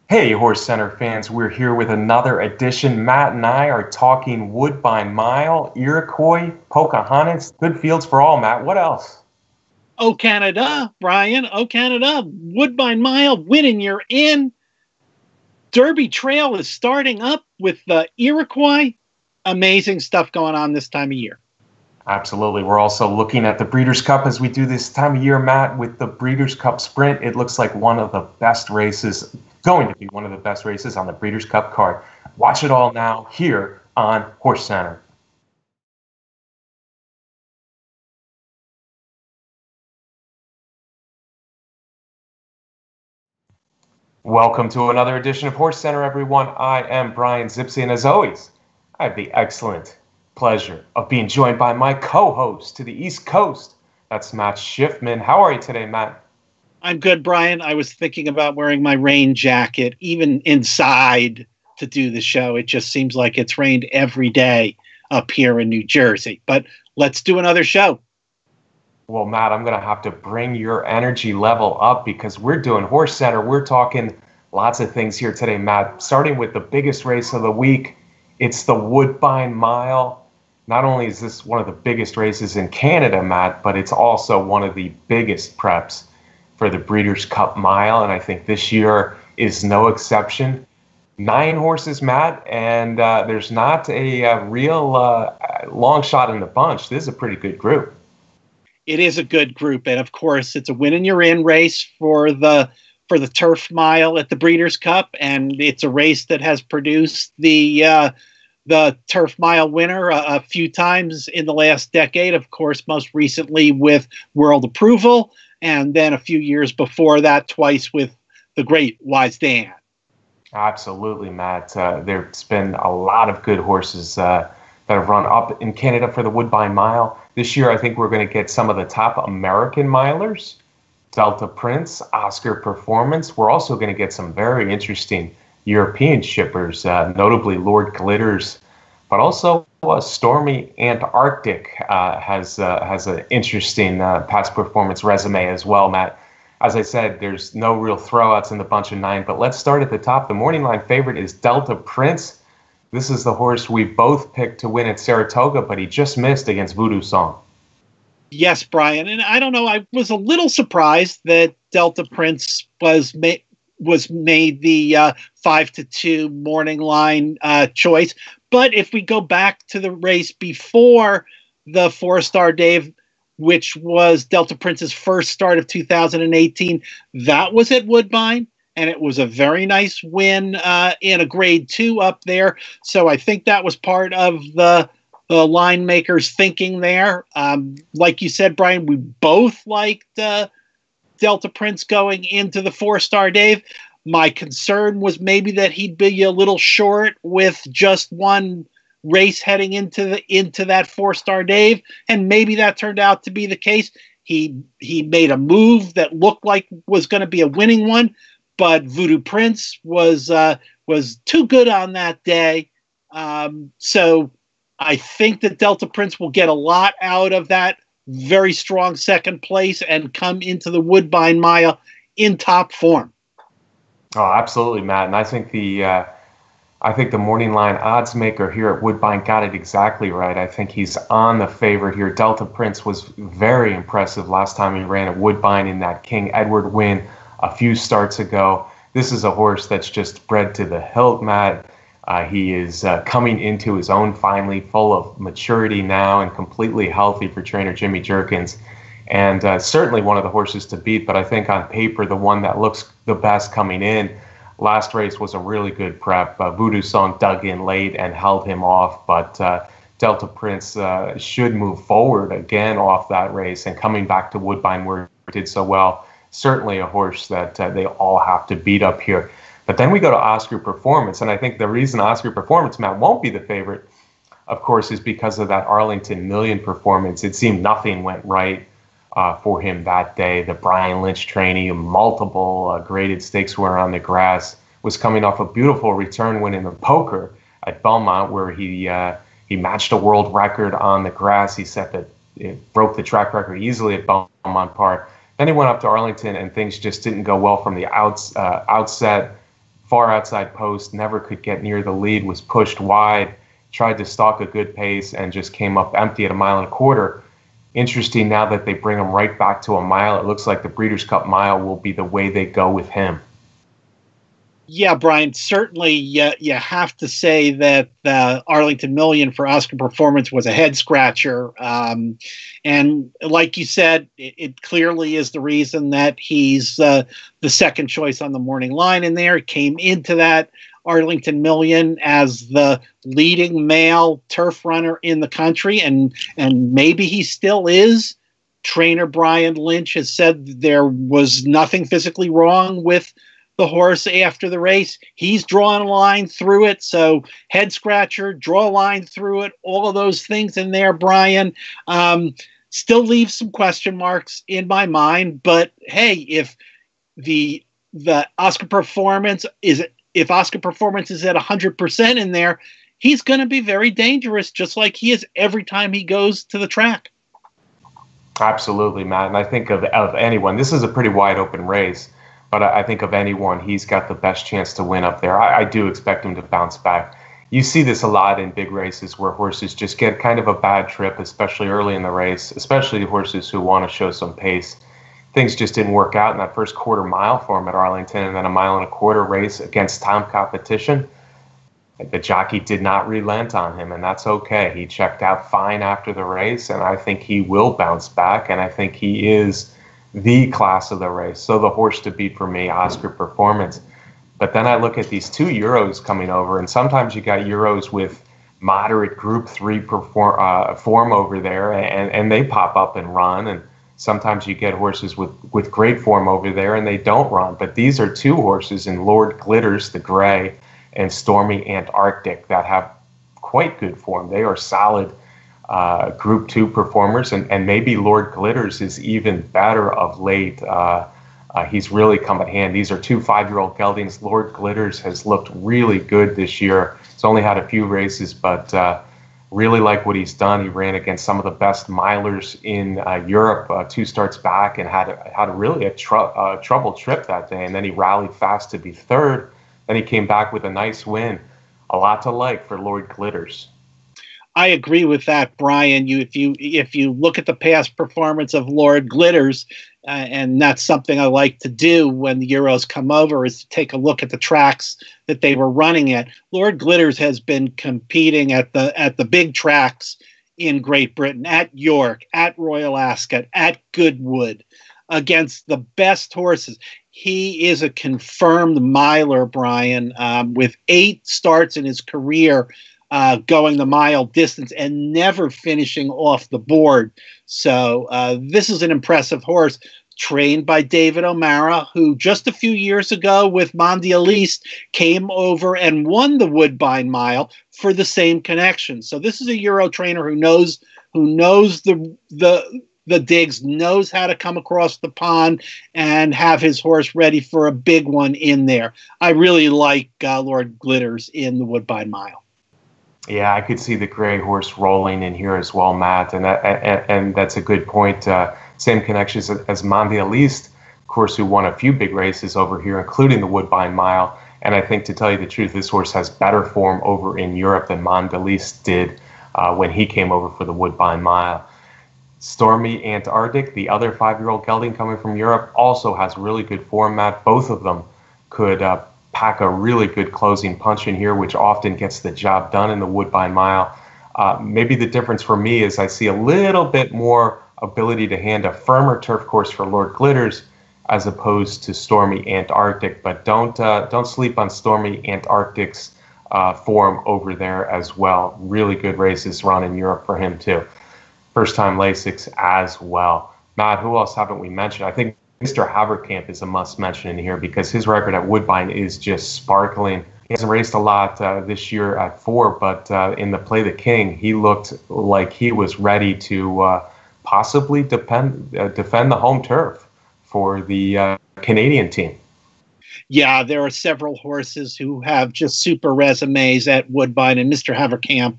Hey, Horse Center fans, we're here with another edition. Matt and I are talking Woodbine Mile, Iroquois, Pocahontas, good fields for all, Matt. What else? Oh, Canada, Brian. Oh, Canada. Woodbine Mile, winning you're in. Derby Trail is starting up with the Iroquois. Amazing stuff going on this time of year. Absolutely. We're also looking at the Breeders' Cup as we do this time of year, Matt, with the Breeders' Cup Sprint. It looks like one of the best races, going to be one of the best races on the Breeders' Cup card. Watch it all now here on Horse Center. Welcome to another edition of Horse Center, everyone. I am Brian Zipsy, and as always, I have the excellent pleasure of being joined by my co-host to the East Coast. That's Matt Schiffman. How are you today, Matt? I'm good, Brian. I was thinking about wearing my rain jacket, even inside, to do the show. It just seems like it's rained every day up here in New Jersey. But let's do another show. Well, Matt, I'm going to have to bring your energy level up because we're doing Horse Center. We're talking lots of things here today, Matt, starting with the biggest race of the week. It's the Woodbine Mile. Not only is this one of the biggest races in Canada, Matt, but it's also one of the biggest preps for the Breeders' Cup Mile, and I think this year is no exception. 9 horses, Matt, and there's not a real long shot in the bunch. This is a pretty good group. It is a good group, and of course, it's a win and you're in race for the Turf Mile at the Breeders' Cup, and it's a race that has produced the Turf Mile winner a few times in the last decade. Of course, most recently with World Approval, and then a few years before that, twice with the great Wise Dan. Absolutely, Matt. There's been a lot of good horses that have run up in Canada for the Woodbine Mile. This year, I think we're going to get some of the top American milers. Delta Prince, Oscar Performance. We're also going to get some very interesting European shippers, notably Lord Glitters, but also Stormy Antarctic has an interesting past performance resume as well, Matt. As I said, there's no real throwouts in the bunch of 9, but let's start at the top. The morning line favorite is Delta Prince. This is the horse we both picked to win at Saratoga, but he just missed against Voodoo Song. Yes, Brian, and I don't know. I was a little surprised that Delta Prince was made the 5-2 morning line choice. But if we go back to the race before the 4-Star Dave, which was Delta Prince's first start of 2018, that was at Woodbine, and it was a very nice win in a grade 2 up there. So I think that was part of the line makers thinking there. Like you said, Brian, we both liked Delta Prince going into the 4-Star Dave. My concern was maybe that he'd be a little short with just one race heading into that 4-Star Dave, and maybe that turned out to be the case. He made a move that looked like was going to be a winning one, but Voodoo Prince was too good on that day. So I think that Delta Prince will get a lot out of that very strong second place and come into the Woodbine Mile in top form. Oh, absolutely, Matt. And I think the morning line odds maker here at Woodbine got it exactly right. I think he's on the favorite here. Delta Prince was very impressive last time he ran at Woodbine in that King Edward win a few starts ago. This is a horse that's just bred to the hilt, Matt. He is coming into his own finally, full of maturity now and completely healthy for trainer Jimmy Jerkins. And certainly one of the horses to beat, but I think on paper, the one that looks the best coming in. Last race was a really good prep. Voodoo Song dug in late and held him off, but Delta Prince should move forward again off that race and coming back to Woodbine where he did so well. Certainly a horse that they all have to beat up here. But then we go to Oscar Performance, and I think the reason Oscar Performance, Matt, won't be the favorite, of course, is because of that Arlington Million performance. It seemed nothing went right for him that day. The Brian Lynch trainee, multiple graded stakes were on the grass, was coming off a beautiful return win in the poker at Belmont, where he matched a world record on the grass. He broke the track record easily at Belmont Park. Then he went up to Arlington, and things just didn't go well from the outset. far outside post, never could get near the lead, was pushed wide, tried to stalk a good pace, and just came up empty at 1.25 miles. Interesting now that they bring him right back to a mile. It looks like the Breeders' Cup Mile will be the way they go with him. Yeah, Brian, certainly you have to say that the Arlington Million for Oscar Performance was a head scratcher. And like you said, it clearly is the reason that he's the second choice on the morning line in there. Came into that Arlington Million as the leading male turf runner in the country, and maybe he still is. Trainer Brian Lynch has said there was nothing physically wrong with the horse after the race. He's drawing a line through it. So head scratcher, draw a line through it, all of those things in there, Brian. Still leaves some question marks in my mind. But hey, if the Oscar Performance is at 100% in there, he's going to be very dangerous, just like he is every time he goes to the track. Absolutely, Matt. And I think of anyone, this is a pretty wide open race. But I think of anyone, he's got the best chance to win up there. I do expect him to bounce back. You see this a lot in big races where horses just get kind of a bad trip, especially early in the race, especially the horses who want to show some pace. Things just didn't work out in that first 1/4 mile for him at Arlington, and then 1.25 miles race against time competition. The jockey did not relent on him, and that's okay. He checked out fine after the race, and I think he will bounce back, and I think he is the class of the race. So the horse to beat for me, Oscar Performance. But then I look at these 2 Euros coming over, and sometimes you got Euros with moderate Group 3 form over there, and they pop up and run. And sometimes you get horses with great form over there, and they don't run. But these are 2 horses in Lord Glitters, the gray, and Stormy Antarctic that have quite good form. They are solid Group 2 performers, and maybe Lord Glitters is even better of late. He's really come at hand. These are 2 5-year-old geldings. Lord Glitters has looked really good this year. He's only had a few races, but really like what he's done. He ran against some of the best milers in Europe 2 starts back, and had a troubled trip that day. And then he rallied fast to be third. Then he came back with a nice win. A lot to like for Lord Glitters. I agree with that, Brian. If you look at the past performance of Lord Glitters, and that's something I like to do when the Euros come over, is to take a look at the tracks that they were running at. Lord Glitters has been competing at the big tracks in Great Britain, at York, at Royal Ascot, at Goodwood, against the best horses. He is a confirmed miler, Brian, with 8 starts in his career, going the mile distance and never finishing off the board. So this is an impressive horse, trained by David O'Mara, who just a few years ago with Mondial East came over and won the Woodbine Mile for the same connection. So this is a Euro trainer who knows the digs, knows how to come across the pond and have his horse ready for a big one in there. I really like Lord Glitters in the Woodbine Mile. Yeah, I could see the gray horse rolling in here as well, Matt, and that's a good point. Same connections as Mondial East, of course, who won a few big races over here, including the Woodbine Mile. And I think, to tell you the truth, this horse has better form over in Europe than Mondial East did when he came over for the Woodbine Mile. Stormy Antarctic, the other 5-year-old gelding coming from Europe, also has really good form, Matt. Both of them could pack a really good closing punch in here, which often gets the job done in the Woodbine Mile. Maybe the difference for me is I see a little bit more ability to hand a firmer turf course for Lord Glitters as opposed to Stormy Antarctic. But don't sleep on Stormy Antarctic's form over there as well. Really good races run in Europe for him too. First time Lasix as well. Matt, who else haven't we mentioned? I think Mr. Haverkamp is a must mention in here because his record at Woodbine is just sparkling. He hasn't raced a lot this year at 4, but in the Play the King, he looked like he was ready to possibly defend the home turf for the Canadian team. Yeah, there are several horses who have just super resumes at Woodbine, and Mr. Haverkamp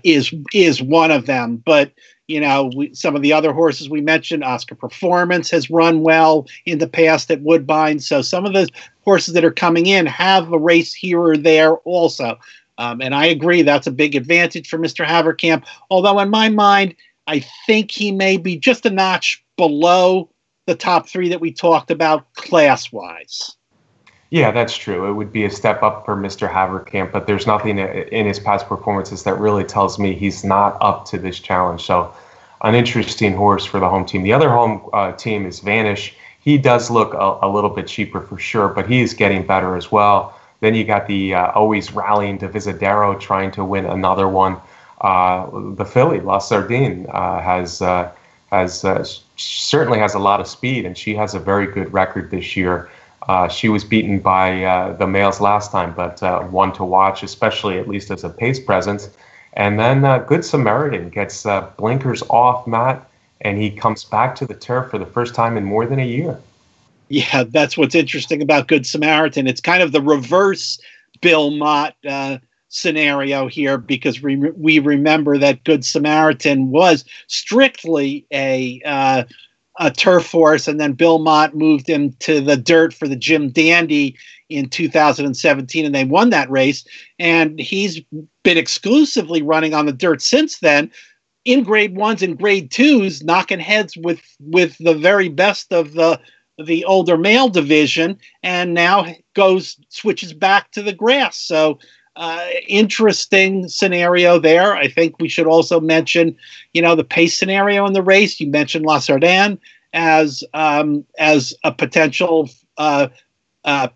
is one of them. But some of the other horses we mentioned, Oscar Performance has run well in the past at Woodbine. So some of the horses that are coming in have a race here or there also. And I agree that's a big advantage for Mr. Haverkamp. Although in my mind, I think he may be just a notch below the top three that we talked about class-wise. Yeah, that's true. It would be a step up for Mr. Haverkamp, but there's nothing in his past performances that really tells me he's not up to this challenge. So an interesting horse for the home team. The other home team is Vanish. He does look a little bit cheaper for sure, but he is getting better as well. Then you got the always rallying to Visadero trying to win another one. The filly, La Sardine, certainly has a lot of speed, and she has a very good record this year. She was beaten by the males last time, but one to watch, especially at least as a pace presence. And then Good Samaritan gets blinkers off, Matt, and he comes back to the turf for the first time in more than a year. Yeah, that's what's interesting about Good Samaritan. It's kind of the reverse Bill Mott scenario here, because we remember that Good Samaritan was strictly a turf horse, and then Bill Mott moved him to the dirt for the Jim Dandy in 2017, and they won that race. And he's been exclusively running on the dirt since then, in grade ones and grade twos, knocking heads with the very best of the older male division, and now switches back to the grass. So interesting scenario there. I think we should also mention, the pace scenario in the race. You mentioned La Sardine as a potential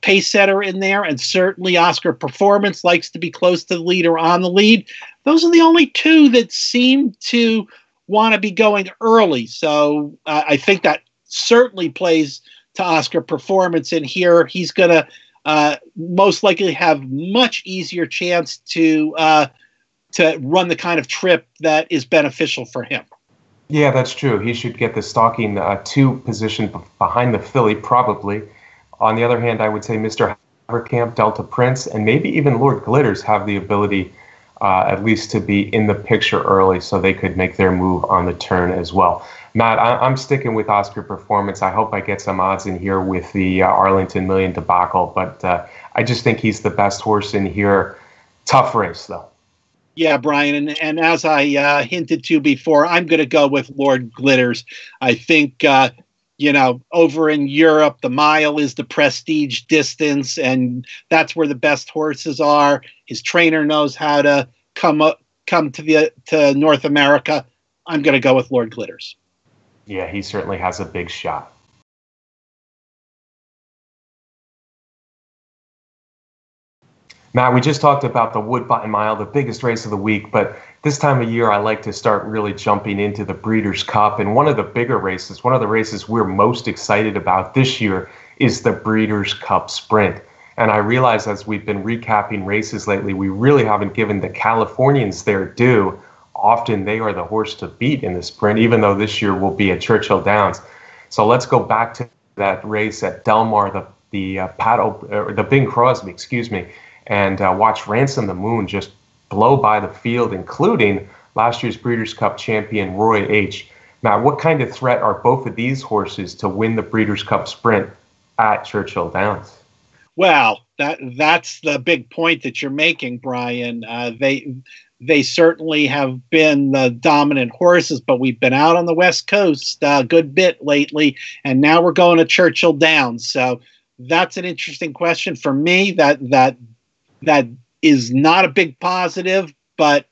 pace setter in there, and certainly Oscar Performance likes to be close to the lead or on the lead. Those are the only two that seem to want to be going early. So I think that certainly plays to Oscar Performance in here. He's going to most likely have much easier chance to run the kind of trip that is beneficial for him. Yeah, that's true. He should get the stalking 2 position behind the filly, probably. On the other hand, I would say Mr. Haverkamp, Delta Prince, and maybe even Lord Glitters have the ability at least to be in the picture early, so they could make their move on the turn as well. Matt, I'm sticking with Oscar Performance. I hope I get some odds in here with the Arlington Million debacle, but I just think he's the best horse in here. Tough race, though. Yeah, Brian, and as I hinted to before, I'm going to go with Lord Glitters. I think, over in Europe, the mile is the prestige distance, and that's where the best horses are. His trainer knows how to come to North America. I'm going to go with Lord Glitters. Yeah, he certainly has a big shot. Matt, we just talked about the Woodbine Mile, the biggest race of the week, but this time of year I like to start really jumping into the Breeders' Cup, and one of the bigger races, one of the races we're most excited about this year is the Breeders' Cup Sprint. And I realize as we've been recapping races lately, we really haven't given the Californians their due. Often they are the horse to beat in the sprint, even though this year will be at Churchill Downs. So let's go back to that race at Del Mar, the Bing Crosby, and watch Ransom the Moon just blow by the field, including last year's Breeders' Cup champion Roy H. Matt, what kind of threat are both of these horses to win the Breeders' Cup Sprint at Churchill Downs? Well, that's the big point that you're making, Brian. They certainly have been the dominant horses, but we've been out on the West Coast a good bit lately, and now we're going to Churchill Downs. So that's an interesting question for me. That is not a big positive, but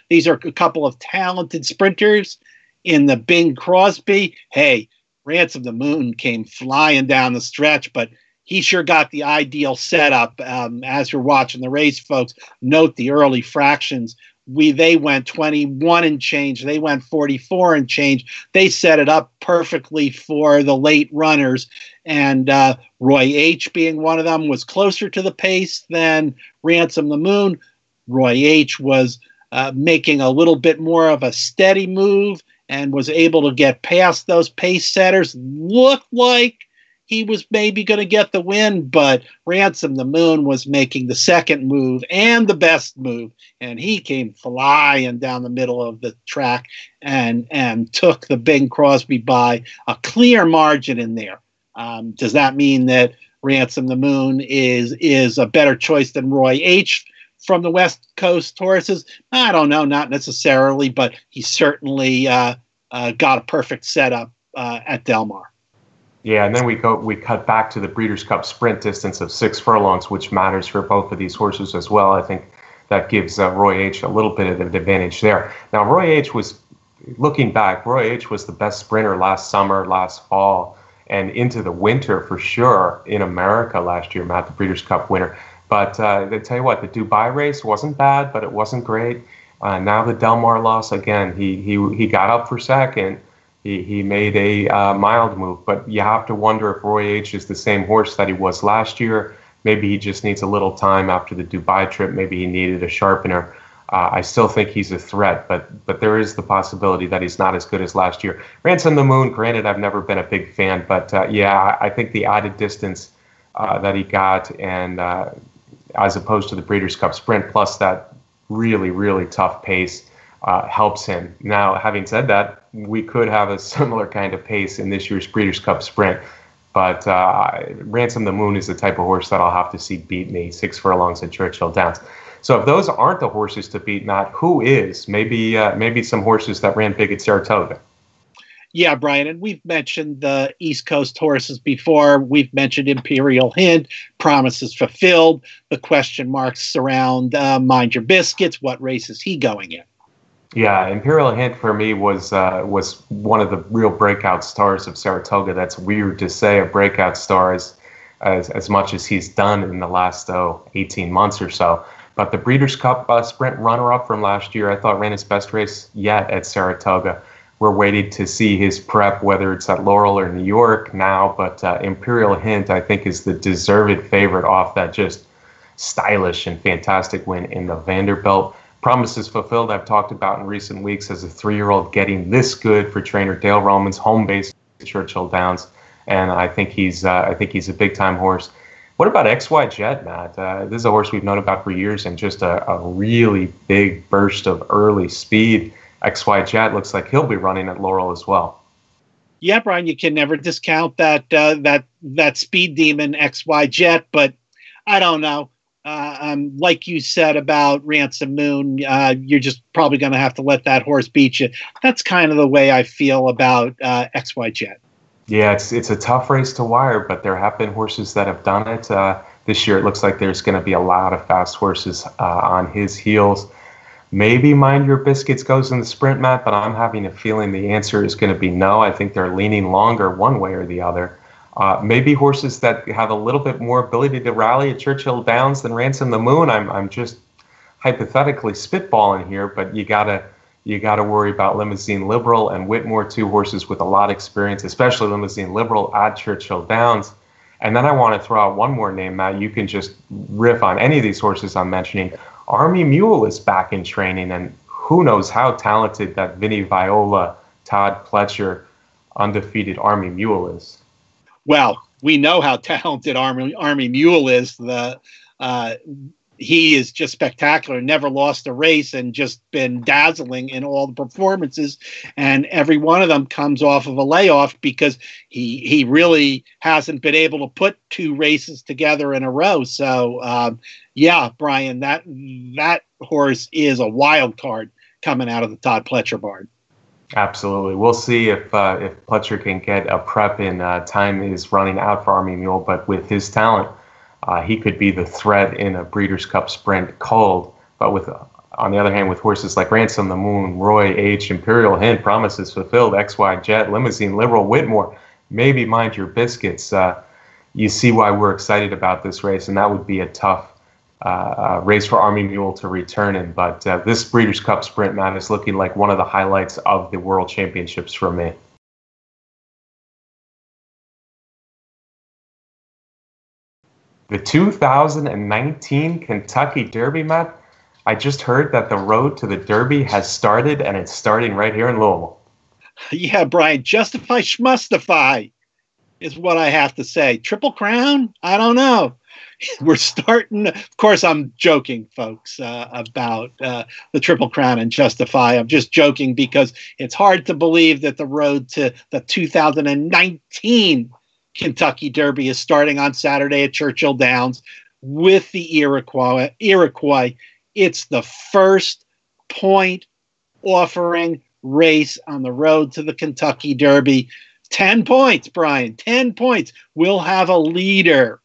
these are a couple of talented sprinters in the Bing Crosby. Hey, Ransom the Moon came flying down the stretch, but he sure got the ideal setup. As you're watching the race, folks, note the early fractions. They went 21 and change. They went 44 and change. They set it up perfectly for the late runners. And Roy H. being one of them was closer to the pace than Ransom the Moon. Roy H. was making a little bit more of a steady move and was able to get past those pace setters. Looked like he was maybe going to get the win, but Ransom the Moon was making the second move and the best move, and he came flying down the middle of the track and took the Bing Crosby by a clear margin in there. Does that mean that Ransom the Moon is a better choice than Roy H. from the West Coast horses? I don't know, not necessarily, but he certainly got a perfect setup at Del Mar. Yeah, and then we cut back to the Breeders' Cup Sprint distance of 6 furlongs, which matters for both of these horses as well. I think that gives Roy H. a little bit of an advantage there. Now, Roy H. was, looking back, Roy H. was the best sprinter last summer, last fall, and into the winter for sure in America last year, Matt, the Breeders' Cup winner. But I tell you what, the Dubai race wasn't bad, but it wasn't great. Now the Del Mar loss, again, he got up for second. He made a mild move, but you have to wonder if Roy H. is the same horse that he was last year. Maybe he just needs a little time after the Dubai trip. Maybe he needed a sharpener. I still think he's a threat, but there is the possibility that he's not as good as last year. Ransom the Moon, granted, I've never been a big fan, but yeah, I think the added distance that he got, and as opposed to the Breeders' Cup Sprint, plus that really, really tough pace, helps him. Now, having said that, we could have a similar kind of pace in this year's Breeders' Cup Sprint, but Ransom the Moon is the type of horse that I'll have to see beat me 6 furlongs at Churchill Downs. So if those aren't the horses to beat, Matt, who is? Maybe some horses that ran big at Saratoga. Yeah, Brian, and we've mentioned the East Coast horses before. We've mentioned Imperial Hint, Promises Fulfilled, the question marks around Mind Your Biscuits. What race is he going in? Yeah, Imperial Hint for me was one of the real breakout stars of Saratoga. That's weird to say, a breakout star as much as he's done in the last 18 months or so. But the Breeders' Cup Sprint runner-up from last year, I thought ran his best race yet at Saratoga. We're waiting to see his prep, whether it's at Laurel or New York now. But Imperial Hint, I think, is the deserved favorite off that just stylish and fantastic win in the Vanderbilt. Promises Fulfilled, I've talked about in recent weeks as a 3-year-old getting this good for trainer Dale Roman's home base at Churchill Downs, and I think he's a big-time horse. What about XY Jet, Matt? This is a horse we've known about for years, and just a really big burst of early speed. XY Jet looks like he'll be running at Laurel as well. Yeah, Brian, you can never discount that speed demon XY Jet, but I don't know. Like you said about Ransom Moon, you're just probably going to have to let that horse beat you. That's kind of the way I feel about XY Jet. Yeah, it's a tough race to wire, but there have been horses that have done it. This year it looks like there's going to be a lot of fast horses on his heels. Maybe Mind Your Biscuits goes in the sprint, Matt, but I'm having a feeling the answer is going to be no. I think they're leaning longer one way or the other. Maybe horses that have a little bit more ability to rally at Churchill Downs than Ransom the Moon. I'm just hypothetically spitballing here, but you gotta worry about Limousine Liberal and Whitmore, 2 horses with a lot of experience, especially Limousine Liberal at Churchill Downs. And then I want to throw out one more name, Matt. You can just riff on any of these horses I'm mentioning. Army Mule is back in training, and who knows how talented that Vinny Viola, Todd Pletcher, undefeated Army Mule is. Well, we know how talented Army Mule is. He is just spectacular, never lost a race, and just been dazzling in all the performances. And every one of them comes off of a layoff because he really hasn't been able to put 2 races together in a row. So, yeah, Brian, that horse is a wild card coming out of the Todd Pletcher barn. Absolutely. We'll see if Pletcher can get a prep in. Time is running out for Army Mule, but with his talent, he could be the threat in a Breeders' Cup Sprint cold. But on the other hand, with horses like Ransom the Moon, Roy H., Imperial Hint, Promises Fulfilled, XY Jet, Limousine Liberal, Whitmore, maybe Mind Your Biscuits, you see why we're excited about this race, and that would be a tough race for Army Mule to return in. But this Breeders' Cup Sprint, man, is looking like one of the highlights of the World Championships for me. The 2019 Kentucky Derby, Matt, I just heard that the road to the Derby has started, and it's starting right here in Louisville. Yeah, Brian, justify schmustify. is what I have to say. Triple Crown? I don't know. We're starting. Of course, I'm joking, folks, about the Triple Crown and Justify. I'm just joking because it's hard to believe that the road to the 2019 Kentucky Derby is starting on Saturday at Churchill Downs with the Iroquois. It's the first point offering race on the road to the Kentucky Derby. 10 points, Brian, 10 points. We'll have a leader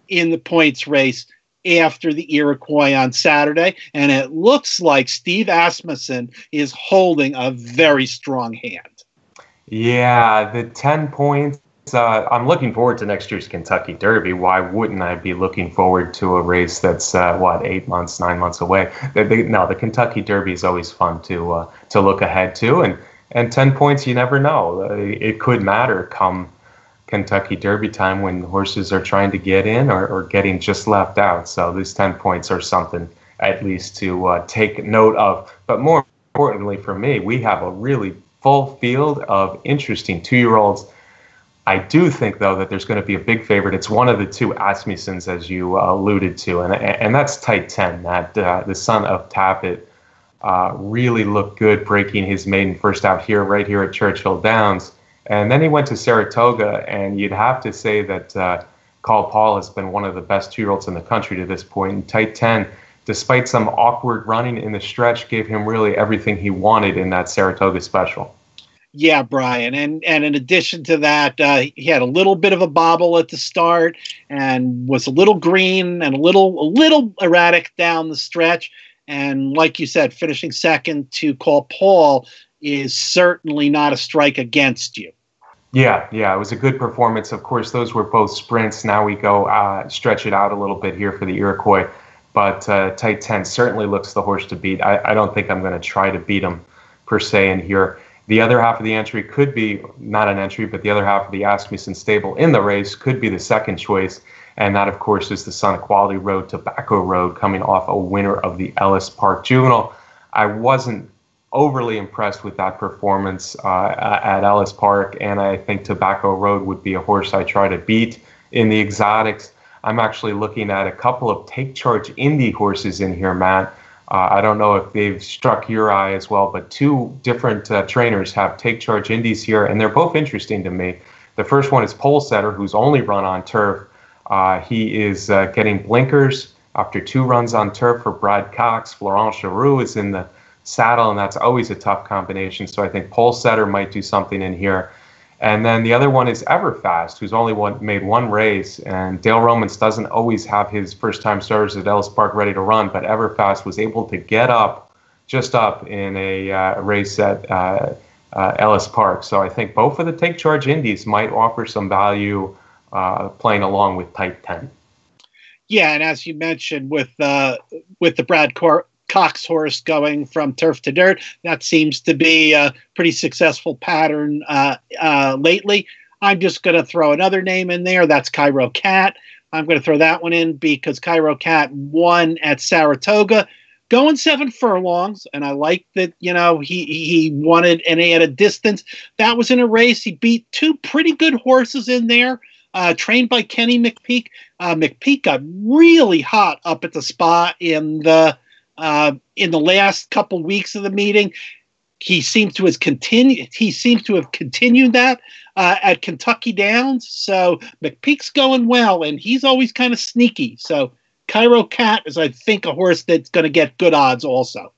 in the points race after the Iroquois on Saturday. And it looks like Steve Asmussen is holding a very strong hand. Yeah, the 10 points. I'm looking forward to next year's Kentucky Derby. Why wouldn't I be looking forward to a race that's 8 months, 9 months away? The Kentucky Derby is always fun to look ahead to, and 10 points, you never know. It could matter come Kentucky Derby time when horses are trying to get in or getting just left out. So these 10 points are something at least to take note of. But more importantly for me, we have a really full field of interesting 2-year-olds. I do think, though, that there's going to be a big favorite. It's one of the two Asmussens, as you alluded to, and that's Tight 10, the son of Tappet. Really looked good breaking his maiden first out right here at Churchill Downs. And then he went to Saratoga, and you'd have to say that Carl Paul has been one of the best 2-year-olds in the country to this point. And Tight 10, despite some awkward running in the stretch, gave him really everything he wanted in that Saratoga special. Yeah, Brian. And in addition to that, he had a little bit of a bobble at the start and was a little green and a little erratic down the stretch. And like you said, finishing second to Carl Paul is certainly not a strike against you. Yeah, it was a good performance. Of course, those were both sprints. Now we go stretch it out a little bit here for the Iroquois. But Tight 10 certainly looks the horse to beat. I don't think I'm going to try to beat him per se in here. The other half of the entry could be not an entry, but the other half of the Asmussen stable in the race could be the second choice. And that, of course, is the Son of Quality Road, Tobacco Road, coming off a winner of the Ellis Park Juvenile. I wasn't overly impressed with that performance at Ellis Park, and I think Tobacco Road would be a horse I try to beat in the exotics. I'm actually looking at a couple of Take Charge Indy horses in here, Matt. I don't know if they've struck your eye as well, but two different trainers have Take Charge Indies here, and they're both interesting to me. The first one is Pole Setter, who's only run on turf. He is getting blinkers after 2 runs on turf for Brad Cox. Florent Giroux is in the saddle, and that's always a tough combination. So I think Pole Setter might do something in here. And then the other one is Everfast, who's only made 1 race. And Dale Romans doesn't always have his first-time starters at Ellis Park ready to run, but Everfast was able to get just up in a race at Ellis Park. So I think both of the Take Charge Indies might offer some value playing along with Tight 10. Yeah, and as you mentioned, with the Brad Cox horse going from turf to dirt, that seems to be a pretty successful pattern lately. I'm just going to throw another name in there. That's Cairo Cat. I'm going to throw that one in because Cairo Cat won at Saratoga, going 7 furlongs, and I like that. He won it, and he had a distance. That was in a race. He beat 2 pretty good horses in there. Trained by Kenny Mcpeak. Mcpeak got really hot up at the Spa in the last couple weeks of the meeting. He seems to have continued that at Kentucky Downs. So McPeak's going well, and he's always kind of sneaky. So Cairo Cat is, I think, a horse that's going to get good odds also.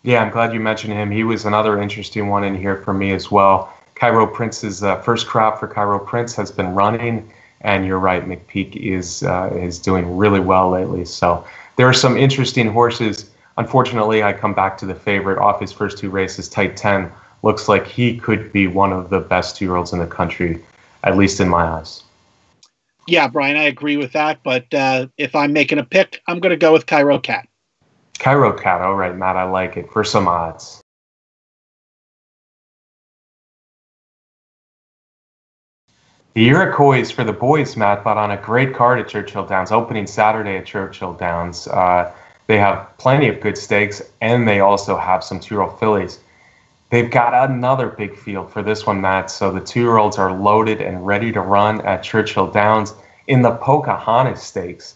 Yeah, I'm glad you mentioned him. He was another interesting one in here for me as well. Cairo Prince's first crop for Cairo Prince has been running, and you're right, McPeak is doing really well lately. So there are some interesting horses. Unfortunately, I come back to the favorite off his first 2 races, Tight 10. Looks like he could be one of the best 2-year-olds in the country, at least in my eyes. Yeah, Brian, I agree with that. But if I'm making a pick, I'm going to go with Cairo Cat. Cairo Cat, all right, Matt, I like it for some odds. The Iroquois for the boys, Matt, but on a great card at Churchill Downs, opening Saturday at Churchill Downs. They have plenty of good stakes, and they also have some 2-year-old fillies. They've got another big field for this one, Matt. So the 2-year-olds are loaded and ready to run at Churchill Downs in the Pocahontas Stakes.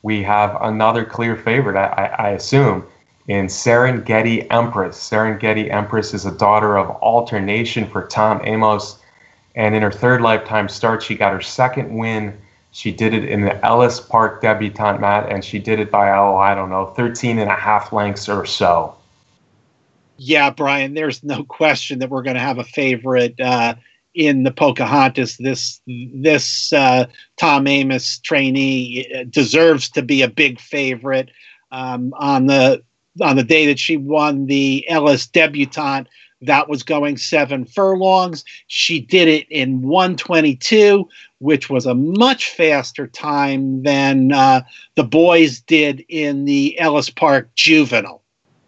We have another clear favorite, I assume, in Serengeti Empress. Serengeti Empress is a daughter of Alternation for Tom Amos. And in her third lifetime start, she got her second win. She did it in the Ellis Park debutante, Matt, and she did it by, 13 and a half lengths or so. Yeah, Brian, there's no question that we're going to have a favorite in the Pocahontas. This Tom Amos trainee deserves to be a big favorite. On the day that she won the Ellis debutante, that was going 7 furlongs. She did it in 1:22, which was a much faster time than the boys did in the Ellis Park Juvenile.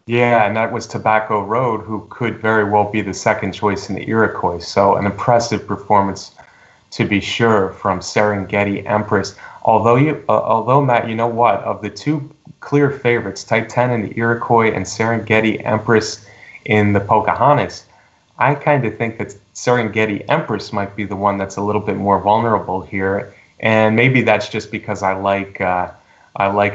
Yeah, and that was Tobacco Road, who could very well be the second choice in the Iroquois. So an impressive performance, to be sure, from Serengeti Empress. Although Matt, you know what? Of the two clear favorites, Type 10 in the Iroquois and Serengeti Empress in the Pocahontas, I kind of think that Serengeti Empress might be the one that's a little bit more vulnerable here. And maybe that's just because I like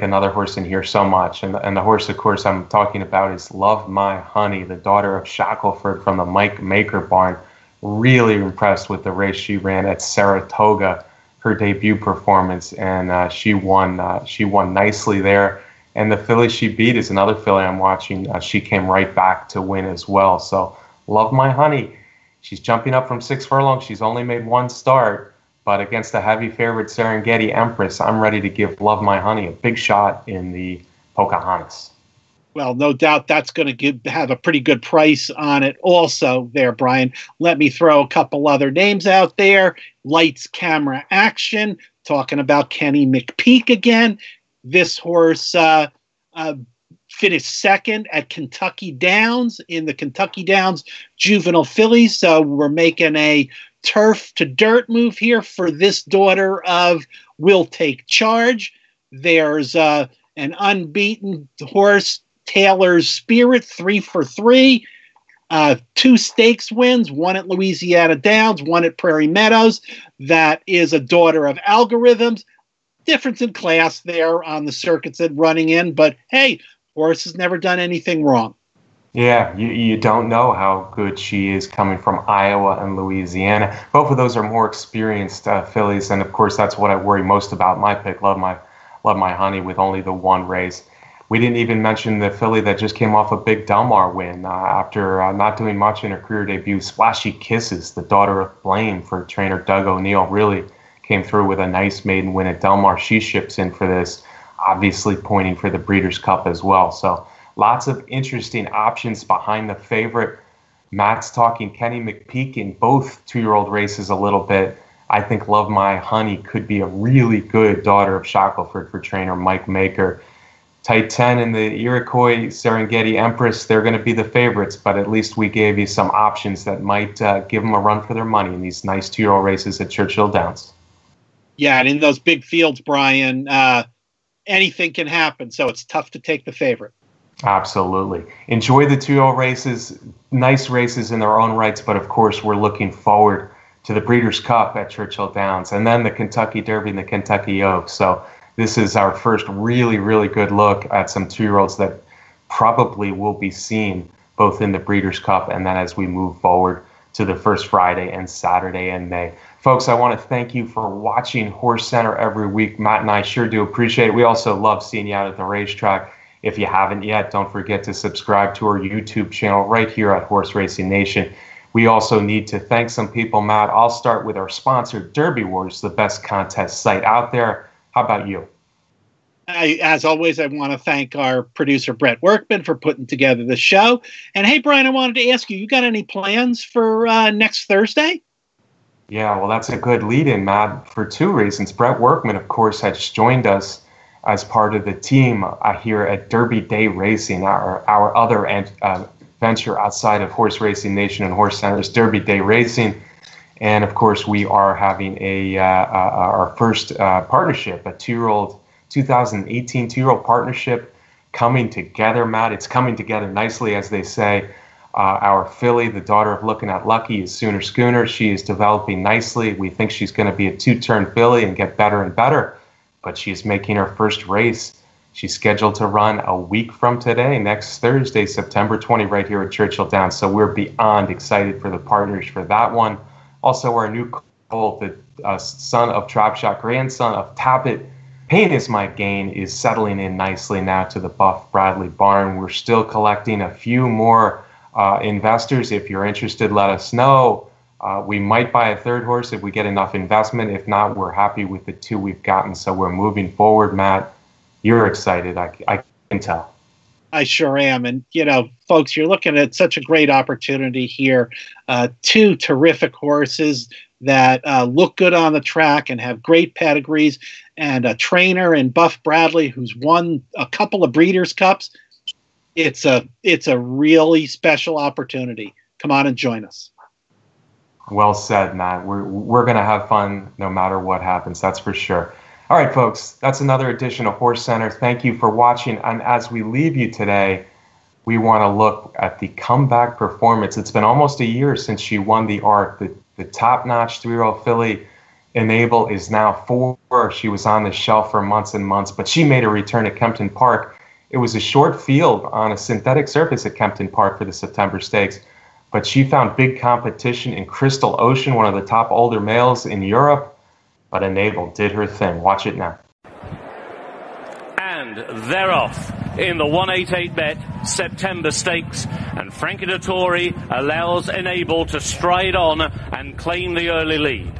another horse in here so much. And the horse, of course, I'm talking about is Love My Honey, the daughter of Shackelford from the Mike Maker barn. Really impressed with the race she ran at Saratoga, her debut performance, and she won nicely there. And the filly she beat is another filly I'm watching. She came right back to win as well. So Love My Honey. She's jumping up from 6 furlongs. She's only made one start. But against the heavy favorite Serengeti Empress, I'm ready to give Love My Honey a big shot in the Pocahontas. Well, no doubt that's going to have a pretty good price on it also there, Brian. Let me throw a couple other names out there. Lights, Camera, Action, talking about Kenny Mcpeak again. This horse finished second at Kentucky Downs in the Kentucky Downs Juvenile Fillies. So we're making a turf to dirt move here for this daughter of Will Take Charge. There's an unbeaten horse, Taylor's Spirit, 3 for 3. 2 stakes wins, one at Louisiana Downs, one at Prairie Meadows. That is a daughter of Algorithms. Difference in class there on the circuits that running in, but hey, horse has never done anything wrong. Yeah, you don't know how good she is coming from Iowa and Louisiana. Both of those are more experienced fillies, and of course that's what I worry most about. My pick, Love My Honey, with only the one race. We didn't even mention the filly that just came off a big Del Mar win after not doing much in her career debut. Splashy Kisses, the daughter of Blame for trainer Doug O'Neill, really came through with a nice maiden win at Del Mar. She ships in for this, obviously pointing for the Breeders' Cup as well. So lots of interesting options behind the favorite. Matt's talking Kenny Mcpeak in both 2-year-old races a little bit. I think Love My Honey could be a really good daughter of Shackelford for trainer Mike Maker. Type 10 in the Iroquois, Serengeti Empress, they're going to be the favorites, but at least we gave you some options that might give them a run for their money in these nice 2-year-old races at Churchill Downs. Yeah, and in those big fields, Brian, anything can happen, so it's tough to take the favorite. Absolutely. Enjoy the 2-year-old races, nice races in their own rights, but of course we're looking forward to the Breeders' Cup at Churchill Downs and then the Kentucky Derby and the Kentucky Oaks. So this is our first really, really good look at some 2-year-olds that probably will be seen both in the Breeders' Cup and then as we move forward to the first Friday and Saturday in May. Folks, I want to thank you for watching HorseCenter every week. Matt and I sure do appreciate it. We also love seeing you out at the racetrack. If you haven't yet, don't forget to subscribe to our YouTube channel right here at Horse Racing Nation. We also need to thank some people, Matt. I'll start with our sponsor, Derby Wars, the best contest site out there. How about you? As always, I want to thank our producer, Brett Workman, for putting together the show. And hey, Brian, I wanted to ask you, you got any plans for next Thursday? Yeah, well, that's a good lead-in, Matt, for 2 reasons. Brett Workman, of course, has joined us as part of the team here at Derby Day Racing, our other venture outside of Horse Racing Nation and HorseCenter's Derby Day Racing. And of course, we are having our first partnership, a 2018 2-year-old partnership coming together, Matt. It's coming together nicely, as they say. Our filly, the daughter of Looking at Lucky, is Sooner Schooner. She is developing nicely. We think she's going to be a two-turn filly and get better and better, but she is making her first race. She's scheduled to run a week from today, next Thursday, September 20, right here at Churchill Downs. So we're beyond excited for the partners for that one. Also, our new colt, the son of Trapshot, grandson of Tappet, Pain Is My Gain, is settling in nicely now to the Buff Bradley barn. We're still collecting a few more investors. If you're interested, let us know. We might buy a third horse if we get enough investment. If not, we're happy with the two we've gotten. So we're moving forward, Matt. You're excited. I can tell. I sure am. And, folks, you're looking at such a great opportunity here. Two terrific horses that look good on the track and have great pedigrees, and a trainer in Buff Bradley who's won a couple of Breeders' Cups. It's a really special opportunity. Come on and join us. Well said, Matt. We're going to have fun no matter what happens. That's for sure. All right, folks, that's another edition of HorseCenter. Thank you for watching. And as we leave you today, we want to look at the comeback performance. It's been almost a year since she won the ARC. The top-notch 3-year-old filly, Enable, is now 4. She was on the shelf for months and months, but she made a return at Kempton Park. It was a short field on a synthetic surface at Kempton Park for the September Stakes, but she found big competition in Crystal Ocean, one of the top older males in Europe. But Enable did her thing. Watch it now. And they're off in the 188 bet September Stakes, and Frankie Dettori allows Enable to stride on and claim the early lead.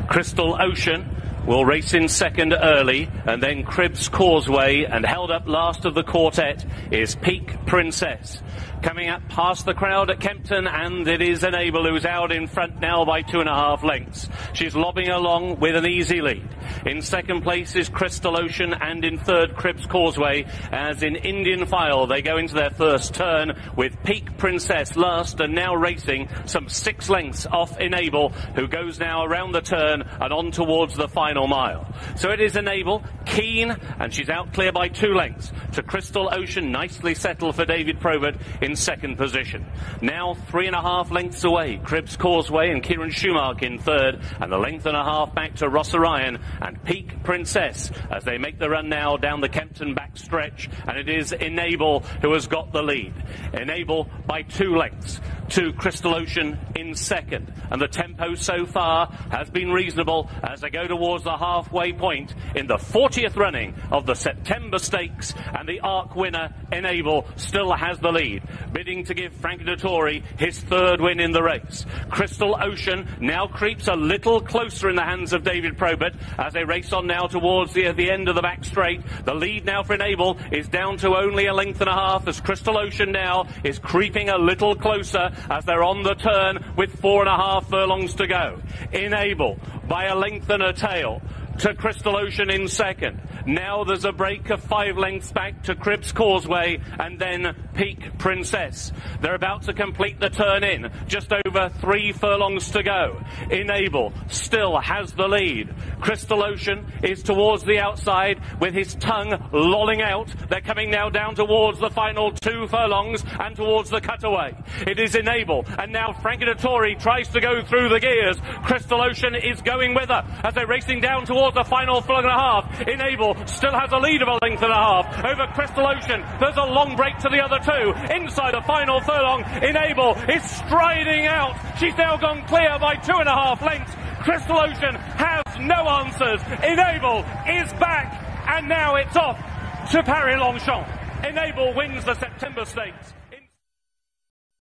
Crystal Ocean will race in second early, and then Cribbs Causeway, and held up last of the quartet is Peak Princess. Coming up past the crowd at Kempton, and it is Enable who's out in front now by 2.5 lengths. She's lobbing along with an easy lead. In second place is Crystal Ocean, and in third Cribbs Causeway. As in Indian file, they go into their first turn with Peak Princess last, and now racing some 6 lengths off Enable, who goes now around the turn and on towards the final mile. So it is Enable, keen, and she's out clear by 2 lengths to Crystal Ocean, nicely settled for David Probert in second position. Now 3.5 lengths away, Cribbs Causeway and Kieran Schumacher in third, and a length and a half back to Ross Orion and Peak Princess as they make the run now down the Kempton back stretch, and it is Enable who has got the lead. Enable by 2 lengths to Crystal Ocean in second, and the tempo so far has been reasonable as they go towards the halfway point in the 40th running of the September Stakes, and the ARC winner Enable still has the lead, bidding to give Frankie Dettori his 3rd win in the race. Crystal Ocean now creeps a little closer in the hands of David Probert as they race on now towards the end of the back straight. The lead now for Enable is down to only a length and a half, as Crystal Ocean now is creeping a little closer as they're on the turn with 4.5 furlongs to go. Enable by a length and a tail to Crystal Ocean in second. Now there's a break of 5 lengths back to Cribbs Causeway, and then Peak Princess. They're about to complete the turn in, just over 3 furlongs to go. Enable still has the lead. Crystal Ocean is towards the outside with his tongue lolling out. They're coming now down towards the final 2 furlongs and towards the cutaway. It is Enable, and now Frankie Dettori tries to go through the gears. Crystal Ocean is going with her as they're racing down towards the final furlong and a half. Enable still has a lead of a length and a half over Crystal Ocean. There's a long break to the other 2. Inside the final furlong, Enable is striding out. She's now gone clear by 2.5 lengths. Crystal Ocean has no answers. Enable is back, and now it's off to Paris Longchamp. Enable wins the September Stakes.